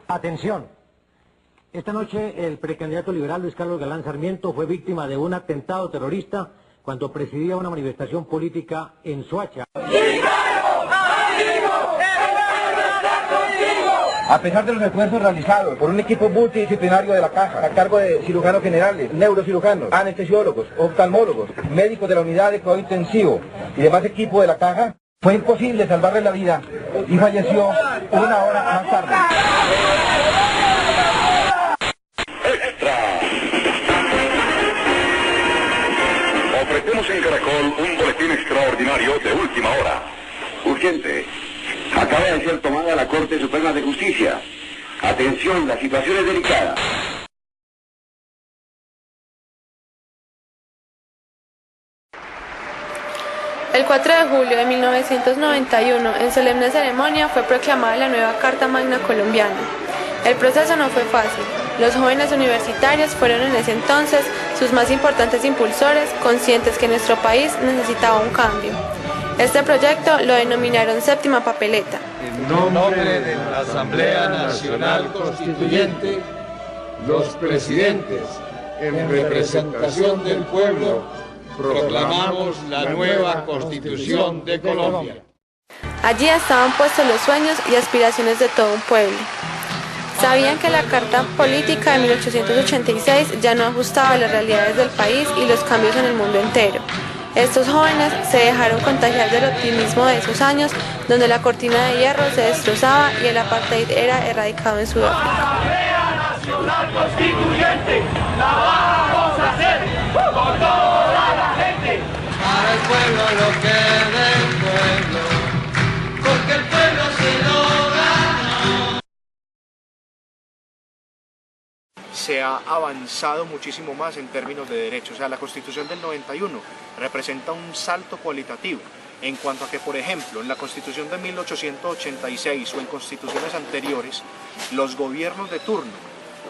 Atención. Esta noche el precandidato liberal Luis Carlos Galán Sarmiento fue víctima de un atentado terrorista cuando presidía una manifestación política en Soacha. A pesar de los esfuerzos realizados por un equipo multidisciplinario de la Caja, a cargo de cirujanos generales, neurocirujanos, anestesiólogos, oftalmólogos, médicos de la unidad de cuidado intensivo y demás equipo de la Caja, fue imposible salvarle la vida y falleció 1 hora más tarde. Ofrecemos en Caracol un boletín extraordinario de última hora. Urgente. Acaba de ser tomada la Corte Suprema de Justicia. Atención, la situación es delicada. El 4 de julio de 1991, en solemne ceremonia, fue proclamada la nueva Carta Magna colombiana. El proceso no fue fácil. Los jóvenes universitarios fueron en ese entonces sus más importantes impulsores, conscientes que nuestro país necesitaba un cambio. Este proyecto lo denominaron Séptima Papeleta. En nombre de la Asamblea Nacional Constituyente, los presidentes, en representación del pueblo, proclamamos la nueva Constitución de Colombia. Allí estaban puestos los sueños y aspiraciones de todo un pueblo. Sabían que la Carta Política de 1886 ya no ajustaba a las realidades del país y los cambios en el mundo entero. Estos jóvenes se dejaron contagiar del optimismo de esos años, donde la cortina de hierro se destrozaba y el apartheid era erradicado en Sudáfrica. Asamblea Nacional Constituyente, la vamos a hacer con toda la gente. Para el pueblo lo que del pueblo, porque el pueblo se lo ganó. Se ha avanzado muchísimo más en términos de derechos. O sea, la Constitución del 91 representa un salto cualitativo en cuanto a que, por ejemplo, en la Constitución de 1886 o en constituciones anteriores, los gobiernos de turno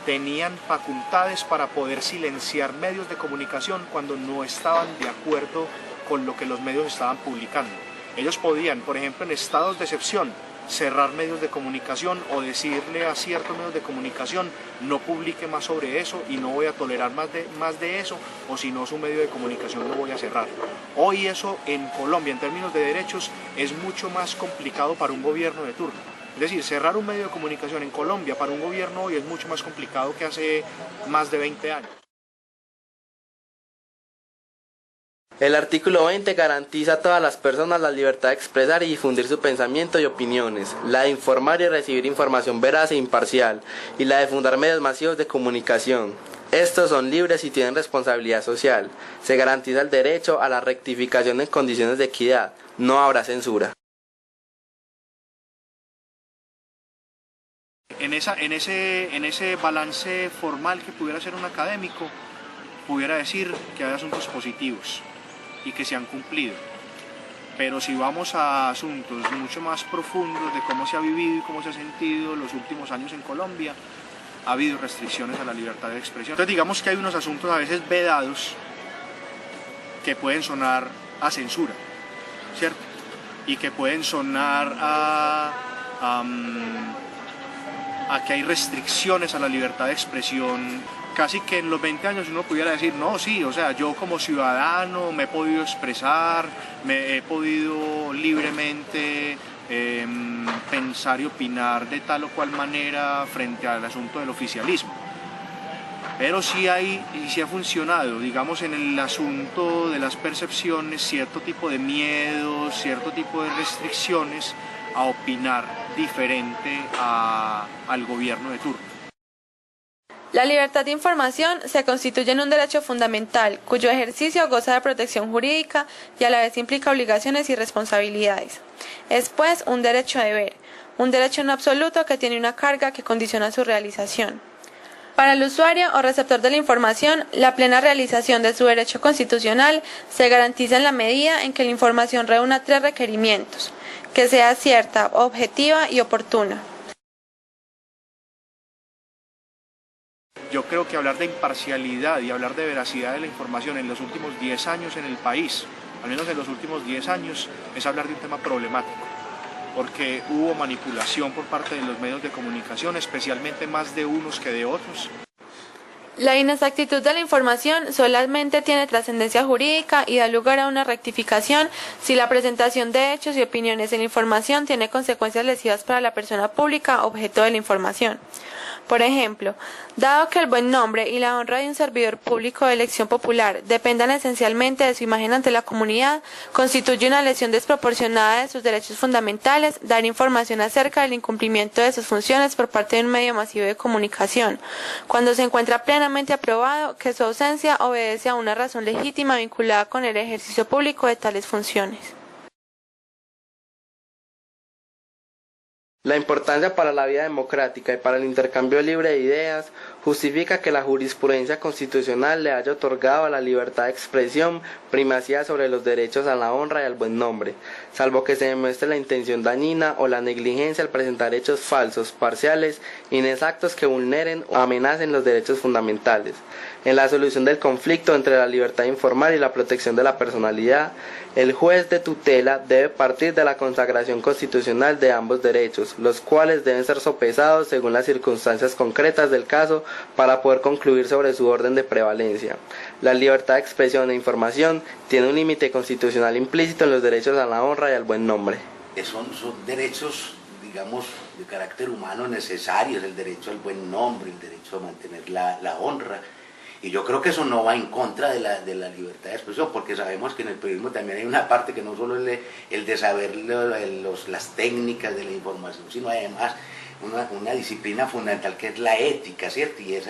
tenían facultades para poder silenciar medios de comunicación cuando no estaban de acuerdo con lo que los medios estaban publicando. Ellos podían, por ejemplo, en estados de excepción, cerrar medios de comunicación o decirle a ciertos medios de comunicación no publique más sobre eso y no voy a tolerar más de eso, o si no su medio de comunicación lo voy a cerrar. Hoy eso en Colombia en términos de derechos es mucho más complicado para un gobierno de turno. Es decir, cerrar un medio de comunicación en Colombia para un gobierno hoy es mucho más complicado que hace más de 20 años. El artículo 20 garantiza a todas las personas la libertad de expresar y difundir su pensamiento y opiniones, la de informar y recibir información veraz e imparcial, y la de fundar medios masivos de comunicación. Estos son libres y tienen responsabilidad social. Se garantiza el derecho a la rectificación en condiciones de equidad. No habrá censura. En ese balance formal que pudiera ser un académico, pudiera decir que hay asuntos positivos y que se han cumplido. Pero si vamos a asuntos mucho más profundos de cómo se ha vivido y cómo se ha sentido los últimos años en Colombia, ha habido restricciones a la libertad de expresión. Entonces digamos que hay unos asuntos a veces vedados que pueden sonar a censura, ¿cierto? Y que pueden sonar a que hay restricciones a la libertad de expresión. Casi que en los 20 años uno pudiera decir, no, sí, o sea, yo como ciudadano me he podido expresar, me he podido libremente pensar y opinar de tal o cual manera frente al asunto del oficialismo. Pero sí ha funcionado, digamos, en el asunto de las percepciones, cierto tipo de miedos, cierto tipo de restricciones a opinar diferente al gobierno de turno. La libertad de información se constituye en un derecho fundamental, cuyo ejercicio goza de protección jurídica y a la vez implica obligaciones y responsabilidades. Es pues un derecho deber, un derecho no absoluto que tiene una carga que condiciona su realización. Para el usuario o receptor de la información, la plena realización de su derecho constitucional se garantiza en la medida en que la información reúna 3 requerimientos: que sea cierta, objetiva y oportuna. Yo creo que hablar de imparcialidad y hablar de veracidad de la información en los últimos 10 años en el país, al menos en los últimos 10 años, es hablar de un tema problemático. porque hubo manipulación por parte de los medios de comunicación, especialmente más de unos que de otros. La inexactitud de la información solamente tiene trascendencia jurídica y da lugar a una rectificación si la presentación de hechos y opiniones en la información tiene consecuencias lesivas para la persona pública objeto de la información. Por ejemplo, dado que el buen nombre y la honra de un servidor público de elección popular dependan esencialmente de su imagen ante la comunidad, constituye una lesión desproporcionada de sus derechos fundamentales dar información acerca del incumplimiento de sus funciones por parte de un medio masivo de comunicación, cuando se encuentra plenamente aprobado que su ausencia obedece a una razón legítima vinculada con el ejercicio público de tales funciones. La importancia para la vida democrática y para el intercambio libre de ideas justifica que la jurisprudencia constitucional le haya otorgado a la libertad de expresión primacía sobre los derechos a la honra y al buen nombre, salvo que se demuestre la intención dañina o la negligencia al presentar hechos falsos, parciales, inexactos que vulneren o amenacen los derechos fundamentales. En la solución del conflicto entre la libertad de informar y la protección de la personalidad, el juez de tutela debe partir de la consagración constitucional de ambos derechos, los cuales deben ser sopesados según las circunstancias concretas del caso para poder concluir sobre su orden de prevalencia. La libertad de expresión e información tiene un límite constitucional implícito en los derechos a la honra y al buen nombre. Son derechos, digamos, de carácter humano necesarios, el derecho al buen nombre, el derecho a mantener la honra. Y yo creo que eso no va en contra de la libertad de expresión, porque sabemos que en el periodismo también hay una parte que no solo es el de saber las técnicas de la información, sino además una disciplina fundamental que es la ética, ¿cierto? Y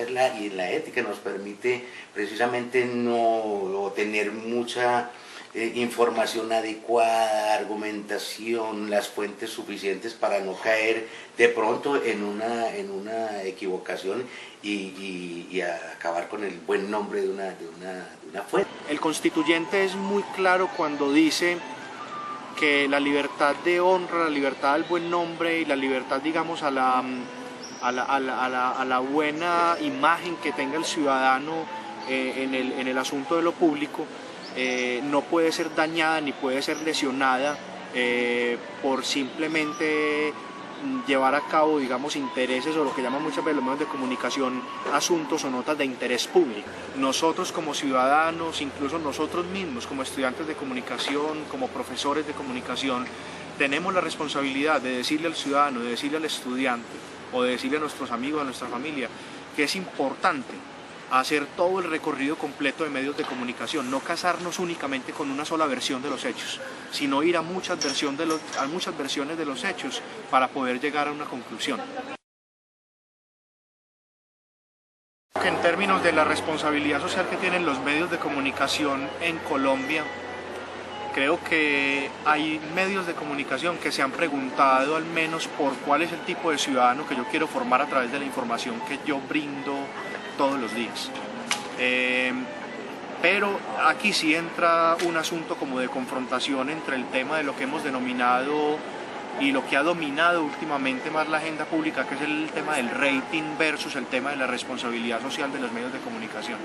la ética nos permite precisamente no tener mucha información adecuada, argumentación, las fuentes suficientes para no caer de pronto en una equivocación y acabar con el buen nombre de una fuente. El constituyente es muy claro cuando dice que la libertad de honra, la libertad al buen nombre y la libertad, digamos, a la buena imagen que tenga el ciudadano en el asunto de lo público, no puede ser dañada ni puede ser lesionada por simplemente llevar a cabo, digamos, intereses o lo que llaman muchas veces los medios de comunicación asuntos o notas de interés público. Nosotros como ciudadanos, incluso nosotros mismos como estudiantes de comunicación, como profesores de comunicación, tenemos la responsabilidad de decirle al ciudadano, de decirle al estudiante o de decirle a nuestros amigos, a nuestra familia, que es importante hacer todo el recorrido completo de medios de comunicación, no casarnos únicamente con una sola versión de los hechos, sino ir a muchas versiones de los hechos para poder llegar a una conclusión. En términos de la responsabilidad social que tienen los medios de comunicación en Colombia, creo que hay medios de comunicación que se han preguntado al menos por cuál es el tipo de ciudadano que yo quiero formar a través de la información que yo brindo todos los días. Pero aquí sí entra un asunto como de confrontación entre el tema de lo que hemos denominado y lo que ha dominado últimamente más la agenda pública, que es el tema del rating versus el tema de la responsabilidad social de los medios de comunicación.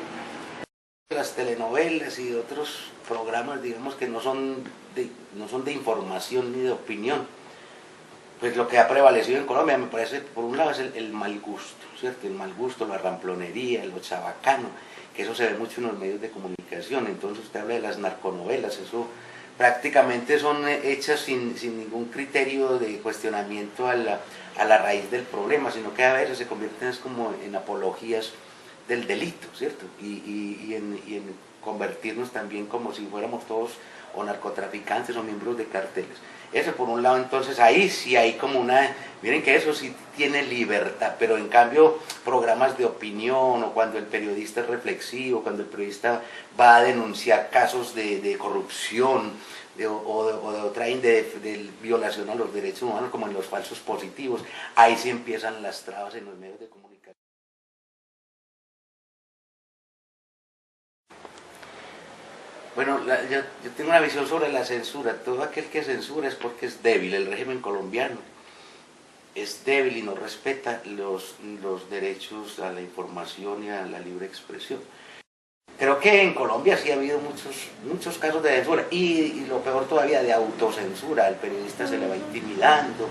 Las telenovelas y otros programas, digamos, que no son de información ni de opinión, pues lo que ha prevalecido en Colombia, me parece, por un lado es el mal gusto, ¿cierto? El mal gusto, la ramplonería, lo chabacano, que eso se ve mucho en los medios de comunicación. Entonces usted habla de las narconovelas, eso prácticamente son hechas sin ningún criterio de cuestionamiento a la raíz del problema, sino que a veces se convierten como en apologías del delito, ¿cierto? Y en convertirnos también como si fuéramos todos o narcotraficantes o miembros de carteles. Eso por un lado. Entonces ahí sí hay como miren que eso sí tiene libertad, pero en cambio programas de opinión o cuando el periodista es reflexivo, cuando el periodista va a denunciar casos de corrupción o de otra de violación a los derechos humanos, como en los falsos positivos, ahí sí empiezan las trabas en los medios de comunicación. Bueno, yo tengo una visión sobre la censura. Todo aquel que censura es porque es débil. El régimen colombiano es débil y no respeta los derechos a la información y a la libre expresión. Creo que en Colombia sí ha habido muchos casos de censura y lo peor todavía, de autocensura. Al periodista se le va intimidando,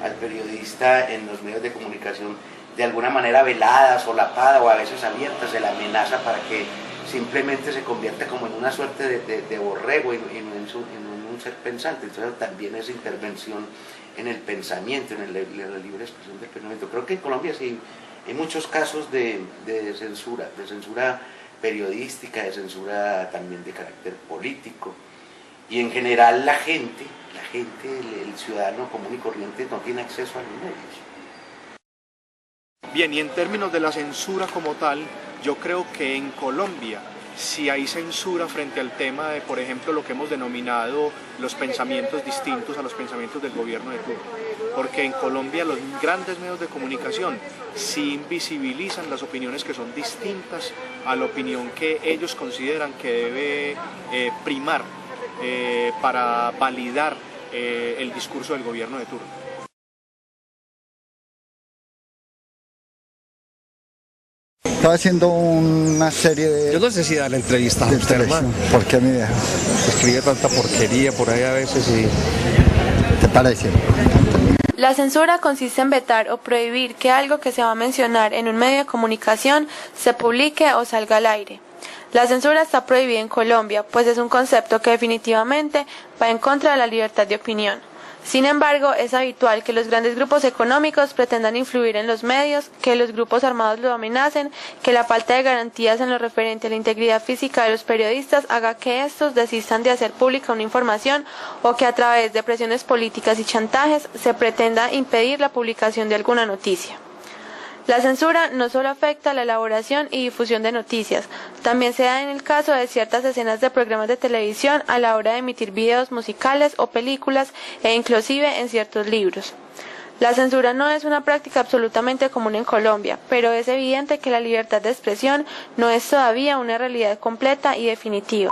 al periodista en los medios de comunicación de alguna manera velada, solapada o a veces abierta se le amenaza para que simplemente se convierta como en una suerte de borrego y en un ser pensante. Entonces también esa intervención en el pensamiento, en la libre expresión del pensamiento. Creo que en Colombia sí hay muchos casos de censura periodística, de censura también de carácter político, y en general la gente, el ciudadano común y corriente no tiene acceso a los medios. Bien, y en términos de la censura como tal, yo creo que en Colombia sí hay censura frente al tema de, por ejemplo, lo que hemos denominado los pensamientos distintos a los pensamientos del gobierno de turno. Porque en Colombia los grandes medios de comunicación sí invisibilizan las opiniones que son distintas a la opinión que ellos consideran que debe primar para validar el discurso del gobierno de turno. Estaba haciendo una serie de... Yo no sé si dar entrevistas a usted, hermano. ¿Por qué, mi vieja? Escribe tanta porquería por ahí a veces y... ¿Te parece? La censura consiste en vetar o prohibir que algo que se va a mencionar en un medio de comunicación se publique o salga al aire. La censura está prohibida en Colombia, pues es un concepto que definitivamente va en contra de la libertad de opinión. Sin embargo, es habitual que los grandes grupos económicos pretendan influir en los medios, que los grupos armados lo amenacen, que la falta de garantías en lo referente a la integridad física de los periodistas haga que estos desistan de hacer pública una información o que a través de presiones políticas y chantajes se pretenda impedir la publicación de alguna noticia. La censura no solo afecta la elaboración y difusión de noticias, también se da en el caso de ciertas escenas de programas de televisión a la hora de emitir videos musicales o películas e inclusive en ciertos libros. La censura no es una práctica absolutamente común en Colombia, pero es evidente que la libertad de expresión no es todavía una realidad completa y definitiva.